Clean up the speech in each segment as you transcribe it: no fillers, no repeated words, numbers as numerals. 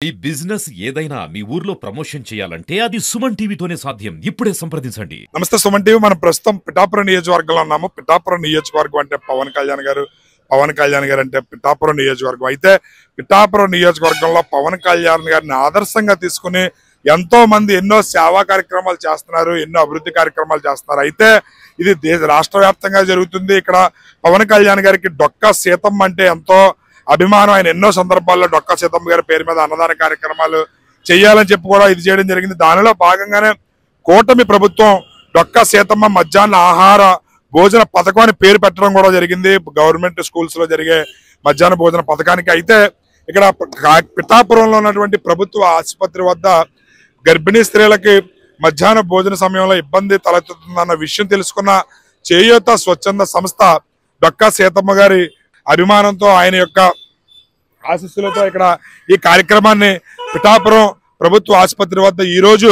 ఈ బిజినెస్ ఏదైనా మీ ఊర్లో ప్రమోషన్ చేయాలంటే అది సుమన్ టీవీతోనే సాధ్యం. ఇప్పుడే సంప్రదించండి. నమస్తే సుమన్ టీవీ. మనం ప్రస్తుతం పిఠాపురం నియోజకవర్గంలో ఉన్నాము. పిఠాపురం నియోజకవర్గం అంటే పవన్ కళ్యాణ్ గారు అంటే పిఠాపురం నియోజకవర్గం. అయితే పిఠాపురం నియోజకవర్గంలో పవన్ కళ్యాణ్ గారిని ఆదర్శంగా తీసుకుని ఎంతో మంది ఎన్నో సేవా కార్యక్రమాలు చేస్తున్నారు, ఎన్నో అభివృద్ధి కార్యక్రమాలు చేస్తున్నారు. అయితే ఇది రాష్ట్ర వ్యాప్తంగా జరుగుతుంది. ఇక్కడ పవన్ కళ్యాణ్ గారికి డొక్కా సీతమ్మ అంటే ఎంతో అభిమానం. ఆయన ఎన్నో సందర్భాల్లో డొక్కా సీతమ్మ గారి పేరు మీద అన్నదాన కార్యక్రమాలు చేయాలని చెప్పి కూడా ఇది చేయడం జరిగింది. దానిలో భాగంగానే కూటమి ప్రభుత్వం డొక్కా సీతమ్మ మధ్యాహ్న ఆహార భోజన పథకాన్ని పేరు పెట్టడం కూడా జరిగింది. గవర్నమెంట్ స్కూల్స్ లో జరిగే మధ్యాహ్న భోజన పథకానికి. అయితే ఇక్కడ పిఠాపురంలో ఉన్నటువంటి ప్రభుత్వ ఆసుపత్రి వద్ద గర్భిణీ స్త్రీలకి మధ్యాహ్న భోజన సమయంలో ఇబ్బంది తలెత్తుతుందన్న విషయం తెలుసుకున్న చేయూత స్వచ్ఛంద సంస్థ డొక్కా సీతమ్మ గారి అభిమానంతో, ఆయన యొక్క ఆశీస్సులతో ఇక్కడ ఈ కార్యక్రమాన్ని పిఠాపురం ప్రభుత్వ ఆసుపత్రి వద్ద ఈ రోజు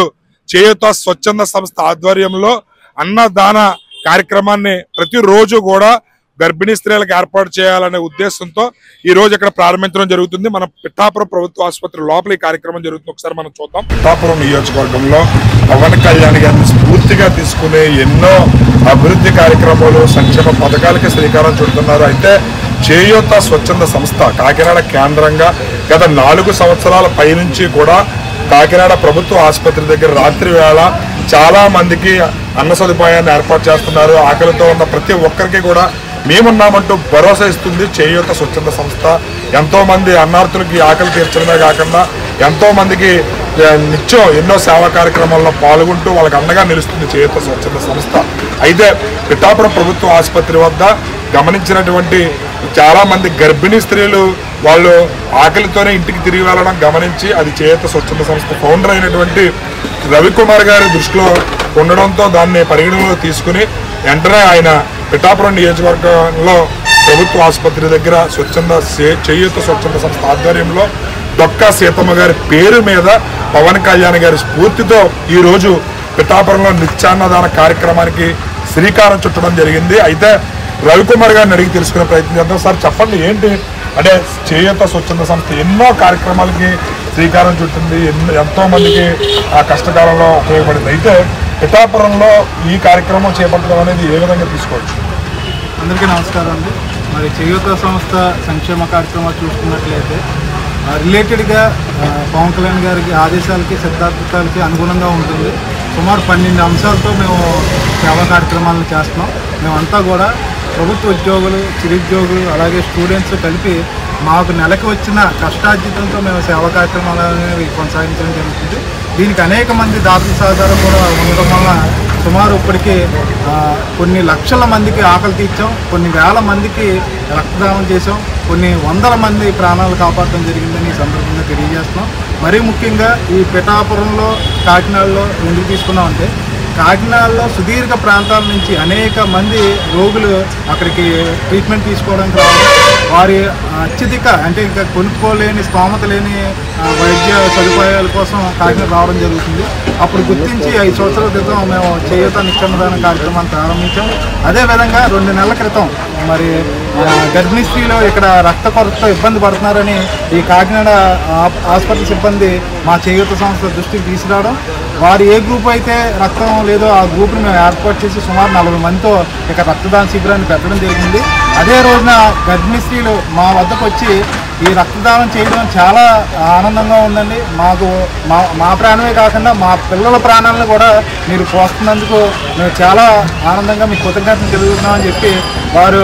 చేయూత స్వచ్ఛంద సంస్థ ఆధ్వర్యంలో అన్నదాన కార్యక్రమాన్ని ప్రతిరోజు కూడా గర్భిణీ స్త్రీలకు ఏర్పాటు చేయాలనే ఉద్దేశంతో ఈ రోజు ఇక్కడ ప్రారంభించడం జరుగుతుంది. మన పిఠాపురం ప్రభుత్వ ఆసుపత్రి లోపల ఈ కార్యక్రమం జరుగుతుంది. ఒకసారి మనం చూద్దాం. పిఠాపురం నియోజకవర్గంలో పవన్ కళ్యాణ్ గారిని స్ఫూర్తిగా తీసుకునే ఎన్నో అభివృద్ధి కార్యక్రమాలు, సంక్షేమ పథకాలకి శ్రీకారం చుడుతున్నారు. అయితే చేయూత స్వచ్ఛంద సంస్థ కాకినాడ కేంద్రంగా గత 4 సంవత్సరాల పైనుంచి కూడా కాకినాడ ప్రభుత్వ ఆసుపత్రి దగ్గర రాత్రి వేళ చాలా మందికి అన్న సదుపాయాన్ని ఏర్పాటు చేస్తున్నారు. ఆకలితో ఉన్న ప్రతి ఒక్కరికి కూడా మేమున్నామంటూ భరోసా ఇస్తుంది చేయూత స్వచ్ఛంద సంస్థ. ఎంతో మంది అన్నార్థులకి ఆకలి తీర్చడమే కాకుండా ఎంతో మందికి నిత్యం ఎన్నో సేవా కార్యక్రమాల్లో పాల్గొంటూ వాళ్ళకి అండగా నిలుస్తుంది చేయూత స్వచ్ఛంద సంస్థ. అయితే పిఠాపురం ప్రభుత్వ ఆసుపత్రి వద్ద గమనించినటువంటి చాలా మంది గర్భిణీ స్త్రీలు వాళ్ళు ఆకలితోనే ఇంటికి తిరిగి వెళ్ళడం గమనించి అది చేయూత స్వచ్ఛంద సంస్థ ఫౌండర్ అయినటువంటి రవికుమార్ గారి దృష్టిలో ఉండడంతో దాన్ని పరిగణనలో తీసుకుని వెంటనే ఆయన పిఠాపురం నియోజకవర్గంలో ప్రభుత్వ ఆసుపత్రి దగ్గర చేయూత స్వచ్ఛంద సంస్థ ఆధ్వర్యంలో డొక్కా సీతమ్మ గారి పేరు మీద పవన్ కళ్యాణ్ గారి స్ఫూర్తితో ఈ రోజు పిఠాపురంలో నిత్యాన్నదాన కార్యక్రమానికి శ్రీకారం చుట్టడం జరిగింది. అయితే రవికుమార్ గారిని అడిగి తెలుసుకునే ప్రయత్నం చేద్దాం. సార్ చెప్పండి, ఏంటి అంటే చేయూత స్వచ్ఛంద సంస్థ ఎన్నో కార్యక్రమాలకి శ్రీకారం చుట్టింది, ఎంతో మందికి ఆ కష్టకాలంలో ఉపయోగపడింది. అయితే పిఠాపురంలో ఈ కార్యక్రమం చేపట్టడం అనేది ఏ విధంగా తీసుకోవచ్చు? అందరికీ నమస్కారం అండి. మరి చేయూత సంస్థ సంక్షేమ కార్యక్రమాలు చూసుకున్నట్లయితే రిలేటెడ్గా పవన్ కళ్యాణ్ గారికి ఆదేశాలకి సిద్ధాంతాలకి అనుగుణంగా ఉంటుంది. సుమారు 12 అంశాలతో మేము సేవా కార్యక్రమాలను చేస్తున్నాం. మేమంతా కూడా ప్రభుత్వ ఉద్యోగులు, చిరుద్యోగులు, అలాగే స్టూడెంట్స్ కలిపి మాకు నెలకు వచ్చిన కష్టార్జితంతో మేము సేవా కార్యక్రమాలు అనేవి కొనసాగించడం జరుగుతుంది. దీనికి అనేక మంది దాతల సహకారం కూడా ఉండడం వల్ల సుమారు ఇప్పటికీ కొన్ని లక్షల మందికి ఆకలి తీర్చాం, కొన్ని వేల మందికి రక్తదానం చేసాం, కొన్ని వందల మంది ప్రాణాలు కాపాడటం జరిగిందని ఈ సందర్భంగా తెలియజేస్తున్నాం. మరీ ముఖ్యంగా ఈ పిఠాపురంలో, కాకినాడలో ఎందుకు తీసుకున్నామంటే కాకినాడలో సుదీర్ఘ ప్రాంతాల నుంచి అనేక మంది రోగులు అక్కడికి ట్రీట్మెంట్ తీసుకోవడానికి రావడం, వారి అత్యధిక అంటే ఇంకా కొనుక్కోలేని స్తోమత లేని వైద్య సదుపాయాల కోసం కాకినాడ రావడం జరుగుతుంది. అప్పుడు గుర్తించి 5 సంవత్సరాల క్రితం మేము చేయూత నిత్యాన్నదాన కార్యక్రమాన్ని ప్రారంభించాం. అదేవిధంగా 2 నెలల క్రితం మరి గర్భిణీ స్త్రీలు ఇక్కడ రక్త కొరతతో ఇబ్బంది పడుతున్నారని ఈ కాకినాడ హాస్పిటల్ సిబ్బంది మా చేయూత సంస్థ దృష్టికి తీసుకురావడం, వారు ఏ గ్రూప్ అయితే రక్తం లేదో ఆ గ్రూప్ని మేము ఏర్పాటు చేసి సుమారు 40 మందితో ఇక్కడ రక్తదాన శిబిరాన్ని పెట్టడం జరిగింది. అదే రోజున గర్భిణీ స్త్రీలు మా వద్దకు వచ్చి ఈ రక్తదానం చేయడం చాలా ఆనందంగా ఉందండి. మాకు మా ప్రాణమే కాకుండా మా పిల్లల ప్రాణాలను కూడా మీరు పోస్తున్నందుకు మేము చాలా ఆనందంగా మీకు కృతజ్ఞతలు తెలుపుతున్నామని చెప్పి వారు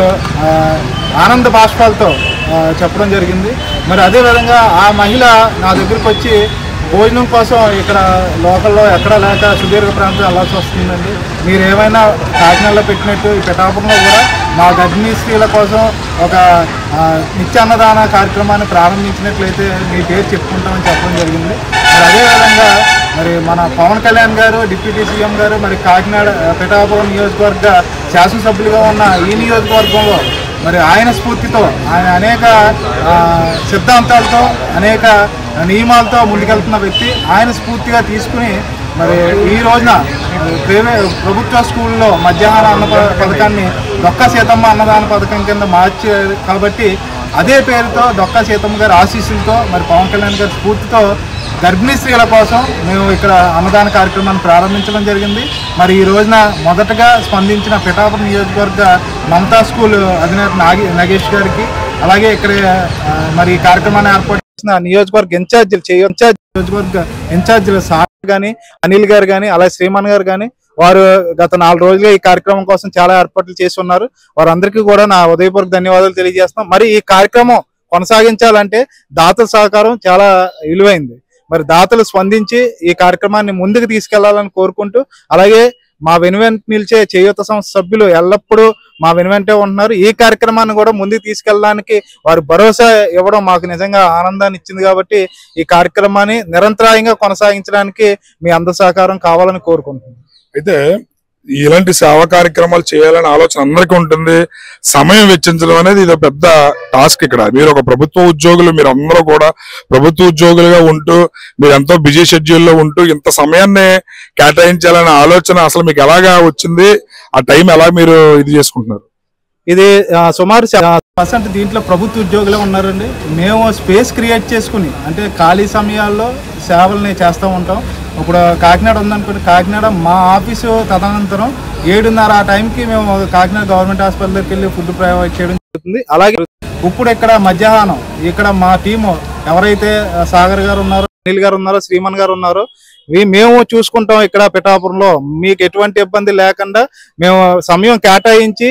ఆనంద బాష్పాలతో చెప్పడం జరిగింది. మరి అదేవిధంగా ఆ మహిళ నా దగ్గరికి వచ్చి భోజనం కోసం ఇక్కడ లోకల్లో ఎక్కడా లేక సుదీర్ఘ ప్రాంతం వెళ్ళాల్సి వస్తుందండి, మీరు ఏమైనా కాకినాడలో పెట్టినట్టు ఈ పిఠాపురంలో కూడా మా గర్భిణీ స్త్రీల కోసం ఒక నిత్యాన్నదాన కార్యక్రమాన్ని ప్రారంభించినట్లయితే మీ పేరు చెప్పుకుంటామని చెప్పడం జరిగింది. మరి అదేవిధంగా మరి మన పవన్ కళ్యాణ్ గారు, డిప్యూటీ సీఎం గారు మరి కాకినాడ పిఠాపురం నియోజకవర్గ శాసనసభ్యులుగా ఉన్న ఈ నియోజకవర్గంలో మరి ఆయన స్ఫూర్తితో, ఆయన అనేక సిద్ధాంతాలతో, అనేక నియమాలతో ముందుకెళ్తున్న వ్యక్తి. ఆయన స్ఫూర్తిగా తీసుకుని మరి ఈ రోజున ప్రభుత్వ స్కూల్లో మధ్యాహ్న అన్న పథకాన్ని డొక్కా సీతమ్మ అన్నదాన పథకం కింద మార్చారు. కాబట్టి అదే పేరుతో డొక్కా సీతమ్మ గారి ఆశీస్సులతో మరి పవన్ కళ్యాణ్ గారి స్ఫూర్తితో గర్భిణీ స్త్రీల కోసం మేము ఇక్కడ అన్నదాన కార్యక్రమాన్ని ప్రారంభించడం జరిగింది. మరి ఈ రోజున మొదటగా స్పందించిన పిఠాపురం నియోజకవర్గ మమతా స్కూల్ అధినేత నాగేష్ గారికి, అలాగే ఇక్కడ మరి ఈ కార్యక్రమాన్ని ఏర్పాటు చేసిన నియోజకవర్గ నియోజకవర్గ ఇన్ఛార్జీలు సార్ కానీ, అనిల్ గారు కానీ, అలాగే శ్రీమాన్ గారు కానీ, వారు గత 4 రోజులుగా ఈ కార్యక్రమం కోసం చాలా ఏర్పాట్లు చేసి ఉన్నారు. వారందరికీ కూడా నా ఉదయపూర్వక ధన్యవాదాలు తెలియజేస్తున్నాం. మరి ఈ కార్యక్రమం కొనసాగించాలంటే దాతల సహకారం చాలా విలువైంది. మరి దాతలు స్పందించి ఈ కార్యక్రమాన్ని ముందుకు తీసుకెళ్లాలని కోరుకుంటూ, అలాగే మా వెనువెంట నిలిచే చేయూత సంస్థ సభ్యులు ఎల్లప్పుడూ మా వెనువెంటే ఉంటున్నారు. ఈ కార్యక్రమాన్ని కూడా ముందుకు తీసుకెళ్ళడానికి వారు భరోసా ఇవ్వడం మాకు నిజంగా ఆనందాన్ని ఇచ్చింది. కాబట్టి ఈ కార్యక్రమాన్ని నిరంతరాయంగా కొనసాగించడానికి మీ అందరి సహకారం కావాలని కోరుకుంటున్నాను. అయితే ఇలాంటి సేవా కార్యక్రమాలు చేయాలనే ఆలోచన అందరికీ ఉంటుంది. సమయం వెచ్చించడం అనేది ఇది పెద్ద టాస్క్. ఇక్కడ మీరు ఒక ప్రభుత్వ ఉద్యోగులు, మీరు అందరూ కూడా ప్రభుత్వ ఉద్యోగులుగా ఉంటూ మీరు ఎంతో బిజీ షెడ్యూల్లో ఉంటూ ఇంత సమయాన్ని కేటాయించాలనే ఆలోచన అసలు మీకు ఎలాగా వచ్చింది? ఆ టైం ఎలా మీరు ఇది చేసుకుంటున్నారు? ఇది సుమారు 7% దీంట్లో ప్రభుత్వ ఉద్యోగులే ఉన్నారండి. మేము స్పేస్ క్రియేట్ చేసుకుని అంటే ఖాళీ సమయాల్లో సేవల్ని చేస్తూ ఉంటాం. ఇప్పుడు కాకినాడ ఉందనుకోండి, కాకినాడ మా ఆఫీసు తదనంతరం 7:30 ఆ టైంకి మేము కాకినాడ గవర్నమెంట్ హాస్పిటల్కి వెళ్ళి ఫుడ్ ప్రొవైడ్ చేయడం జరుగుతుంది. అలాగే ఇప్పుడు ఇక్కడ మధ్యాహ్నం ఇక్కడ మా టీము ఎవరైతే సాగర్ గారు ఉన్నారో, అనిల్ గారు ఉన్నారో, శ్రీమన్ గారు ఉన్నారో మేము చూసుకుంటాం. ఇక్కడ పిఠాపురంలో మీకు ఎటువంటి ఇబ్బంది లేకుండా మేము సమయం కేటాయించి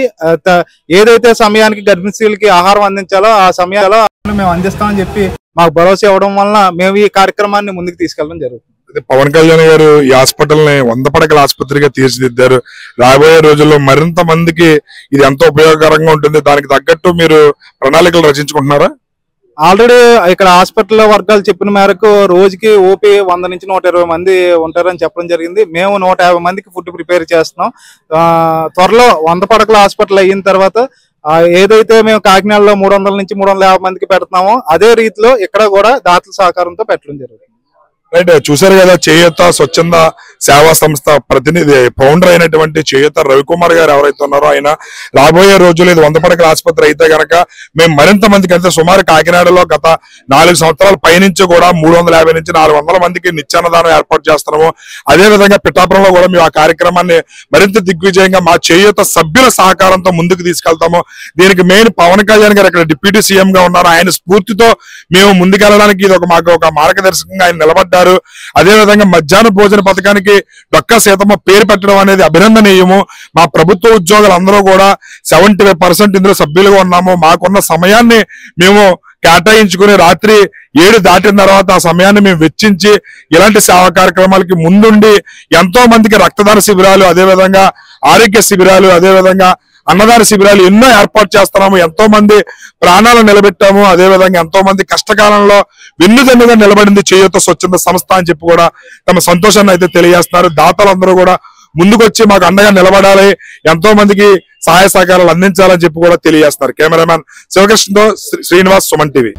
ఏదైతే సమయానికి గర్భిణీ స్త్రీలకి ఆహారం అందించాలో ఆ సమయాల్లో మేము అందిస్తామని చెప్పి మాకు భరోసా ఇవ్వడం వలన మేము ఈ కార్యక్రమాన్ని ముందుకు తీసుకెళ్ళడం జరుగుతుంది. పవన్ కళ్యాణ్ గారు ఈ హాస్పిటల్ ని 100 పడకల ఆసుపత్రిగా తీర్చిదిద్దారు. రాబోయే రోజుల్లో మరింత మందికి ఇది ఎంతో ఉపయోగకరంగా ఉంటుంది. దానికి తగ్గట్టు మీరు ప్రణాళికలు రచించుకుంటున్నారా? ఆల్రెడీ ఇక్కడ హాస్పిటల్ వర్గాలు చెప్పిన మేరకు రోజుకి ఓపీ 100 నుంచి 120 మంది ఉంటారని చెప్పడం జరిగింది. మేము 150 మందికి ఫుడ్ ప్రిపేర్ చేస్తున్నాం. త్వరలో 100 పడకల హాస్పిటల్ అయిన తర్వాత ఏదైతే మేము కాకినాడలో 300 నుంచి 350 మందికి పెడుతున్నామో అదే రీతిలో ఇక్కడ కూడా దాతల సహకారంతో పెట్టడం జరుగుతుంది. రైట్, చూసారు కదా, చేయూత స్వచ్ఛంద సేవా సంస్థ ప్రతినిధి ఫౌండర్ అయినటువంటి చేయూత రవికుమార్ గారు ఎవరైతే ఉన్నారో ఆయన రాబోయే రోజులు ఇది 100 పడకల ఆసుపత్రి అయితే గనక మేము మరింత మందికి అయితే సుమారు కాకినాడలో గత 4 సంవత్సరాల పైనుంచి కూడా 350 నుంచి 400 మందికి నిత్యాన్నదానం ఏర్పాటు చేస్తున్నాము. అదేవిధంగా పిఠాపురంలో కూడా మేము ఆ కార్యక్రమాన్ని మరింత దిగ్విజయంగా మా చేయూత సభ్యుల సహకారంతో ముందుకు తీసుకెళ్తాము. దీనికి మెయిన్ పవన్ కళ్యాణ్ గారు ఇక్కడ డిప్యూటీ సీఎం గా ఉన్నారు. ఆయన స్ఫూర్తితో మేము ముందుకెళ్ళడానికి ఇది మాకు ఒక మార్గదర్శకంగా ఆయన నిలబడ్డారు. అదేవిధంగా మధ్యాహ్న భోజన పథకానికి డొక్కా సీతమ్మ పేరు పెట్టడం అనేది అభినందనీయము. మా ప్రభుత్వ ఉద్యోగులందరూ కూడా 75% ఇందులో సభ్యులుగా ఉన్నాము. మాకున్న సమయాన్ని మేము కేటాయించుకుని రాత్రి 7 దాటిన తర్వాత ఆ సమయాన్ని మేము వెచ్చించి ఇలాంటి సేవా కార్యక్రమాలకి ముందుండి ఎంతో మందికి రక్తదాన శిబిరాలు, అదేవిధంగా ఆరోగ్య శిబిరాలు, అదేవిధంగా అన్నదాన శిబిరాలు ఎన్నో ఏర్పాటు చేస్తున్నాము. ఎంతో మంది ప్రాణాలు నిలబెట్టాము. అదేవిధంగా ఎంతో మంది కష్టకాలంలో వెన్నుదన్నుగా నిలబడింది చేయూత స్వచ్ఛంద సంస్థ అని చెప్పి కూడా తమ సంతోషాన్ని అయితే తెలియజేస్తున్నారు. దాతలందరూ కూడా ముందుకొచ్చి మాకు అండగా నిలబడాలి, ఎంతో మందికి సహాయ సహకారాలు అందించాలని చెప్పి కూడా తెలియజేస్తున్నారు. కెమెరామ్యాన్ శివకృష్ణతో శ్రీనివాస్, సుమన్ టీవీ.